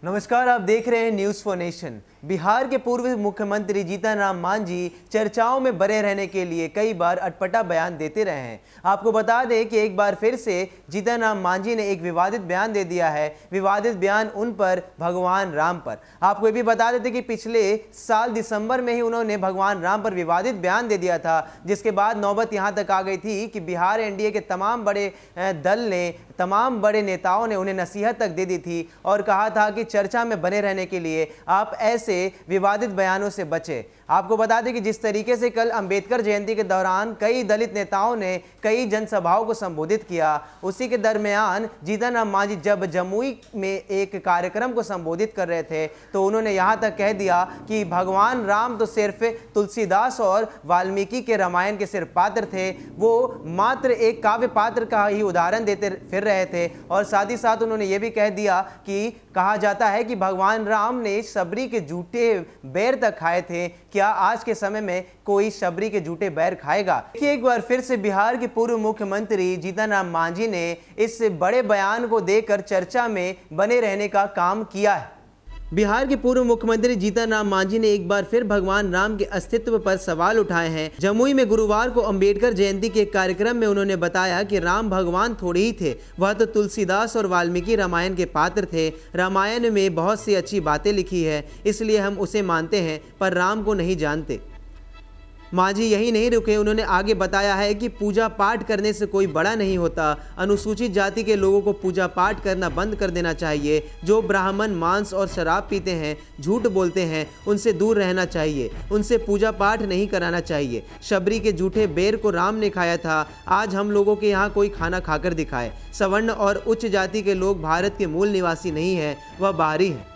नमस्कार, आप देख रहे हैं न्यूज़ फॉर नेशन। बिहार के पूर्व मुख्यमंत्री जीतन राम मांझी चर्चाओं में बने रहने के लिए कई बार अटपटा बयान देते रहे हैं। आपको बता दें कि एक बार फिर से जीतन राम मांझी ने एक विवादित बयान दे दिया है। विवादित बयान उन पर, भगवान राम पर। आपको ये भी बता देते कि पिछले साल दिसंबर में ही उन्होंने भगवान राम पर विवादित बयान दे दिया था, जिसके बाद नौबत यहाँ तक आ गई थी कि बिहार एनडीए के तमाम बड़े दल ने, तमाम बड़े नेताओं ने उन्हें नसीहत तक दे दी थी और कहा था कि चर्चा में बने रहने के लिए आप ऐसे विवादित बयानों से बचें। आपको बता दें कि जिस तरीके से कल अंबेडकर जयंती के दौरान कई दलित नेताओं ने कई जनसभाओं को संबोधित किया, उसी के दरमियान जीतन राम मांझी जब जमुई में एक कार्यक्रम को संबोधित कर रहे थे तो उन्होंने यहाँ तक कह दिया कि भगवान राम तो सिर्फ तुलसीदास और वाल्मीकि के रामायण के सिर्फ पात्र थे, वो मात्र एक काव्य पात्र का ही उदाहरण देते फिर रहे थे। और साथ ही साथ उन्होंने ये भी कह दिया कि कहा जाता है कि भगवान राम ने शबरी के झूठे बैर तक खाए थे, क्या आज के समय में कोई शबरी के झूठे बैर खाएगा? देखिए, एक बार फिर से बिहार के पूर्व मुख्यमंत्री जीतन राम मांझी ने इस बड़े बयान को देकर चर्चा में बने रहने का काम किया है। बिहार के पूर्व मुख्यमंत्री जीतन राम मांझी ने एक बार फिर भगवान राम के अस्तित्व पर सवाल उठाए हैं। जमुई में गुरुवार को अंबेडकर जयंती के कार्यक्रम में उन्होंने बताया कि राम भगवान थोड़े ही थे, वह तो तुलसीदास और वाल्मीकि रामायण के पात्र थे। रामायण में बहुत सी अच्छी बातें लिखी है, इसलिए हम उसे मानते हैं, पर राम को नहीं जानते। मांझी यही नहीं रुके, उन्होंने आगे बताया है कि पूजा पाठ करने से कोई बड़ा नहीं होता। अनुसूचित जाति के लोगों को पूजा पाठ करना बंद कर देना चाहिए। जो ब्राह्मण मांस और शराब पीते हैं, झूठ बोलते हैं, उनसे दूर रहना चाहिए, उनसे पूजा पाठ नहीं कराना चाहिए। शबरी के झूठे बेर को राम ने खाया था, आज हम लोगों के यहाँ कोई खाना खाकर दिखाए। सवर्ण और उच्च जाति के लोग भारत के मूल निवासी नहीं हैं, वह बाहरी हैं।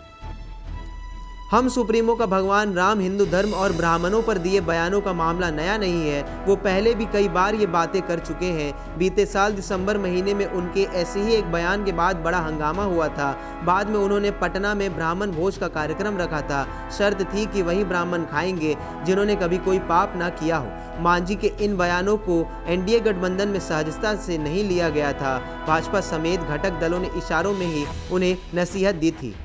हम सुप्रीमो का भगवान राम हिंदू धर्म और ब्राह्मणों पर दिए बयानों का मामला नया नहीं है, वो पहले भी कई बार ये बातें कर चुके हैं। बीते साल दिसंबर महीने में उनके ऐसे ही एक बयान के बाद बड़ा हंगामा हुआ था। बाद में उन्होंने पटना में ब्राह्मण भोज का कार्यक्रम रखा था। शर्त थी कि वही ब्राह्मण खाएंगे जिन्होंने कभी कोई पाप ना किया हो। मांझी के इन बयानों को एनडीए गठबंधन में सहजता से नहीं लिया गया था। भाजपा समेत घटक दलों ने इशारों में ही उन्हें नसीहत दी थी।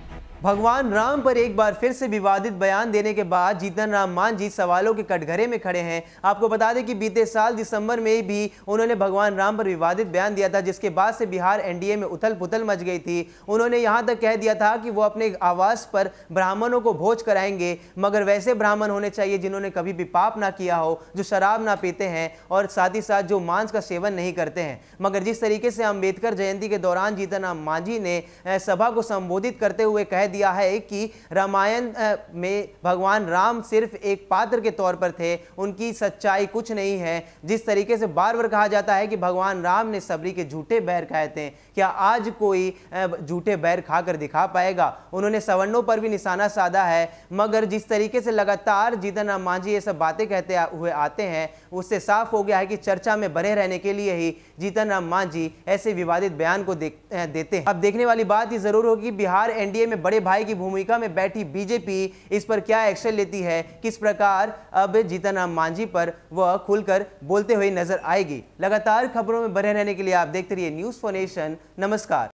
भगवान राम पर एक बार फिर से विवादित बयान देने के बाद जीतन राम मांझी सवालों के कटघरे में खड़े हैं। आपको बता दें कि बीते साल दिसंबर में भी उन्होंने भगवान राम पर विवादित बयान दिया था, जिसके बाद से बिहार एनडीए में उथल पुथल मच गई थी। उन्होंने यहां तक कह दिया था कि वो अपने आवास पर ब्राह्मणों को भोज कराएंगे, मगर वैसे ब्राह्मण होने चाहिए जिन्होंने कभी भी पाप ना किया हो, जो शराब ना पीते हैं और साथ ही साथ जो मांस का सेवन नहीं करते हैं। मगर जिस तरीके से अंबेडकर जयंती के दौरान जीतन राम मांझी ने सभा को संबोधित करते हुए कह दिया है कि रामायण में भगवान राम सिर्फ एक पात्र के तौर पर थे, उनकी सच्चाई कुछ नहीं है। जिस तरीके से बार बार कहा जाता है कि भगवान राम ने शबरी के झूठे बैर खाए थे, क्या आज कोई झूठे बैर खाकर दिखा पाएगा? उन्होंने सवर्णों पर भी निशाना साधा है, मगर जिस तरीके से लगातार जीतन राम मांझी ये सब बातें कहते हुए आते हैं, उससे साफ हो गया है कि चर्चा में बने रहने के लिए ही जीतन राम मांझी ऐसे विवादित बयान को देते हैं। अब देखने वाली बात ये जरूर होगी, बिहार एनडीए में बड़े भाई की भूमिका में बैठी बीजेपी इस पर क्या एक्शन लेती है, किस प्रकार अब जीतन राम मांझी पर वह खुलकर बोलते हुए नजर आएगी। लगातार खबरों में बने रहने के लिए आप देखते रहिए न्यूज़ फॉर नेशन। नमस्कार।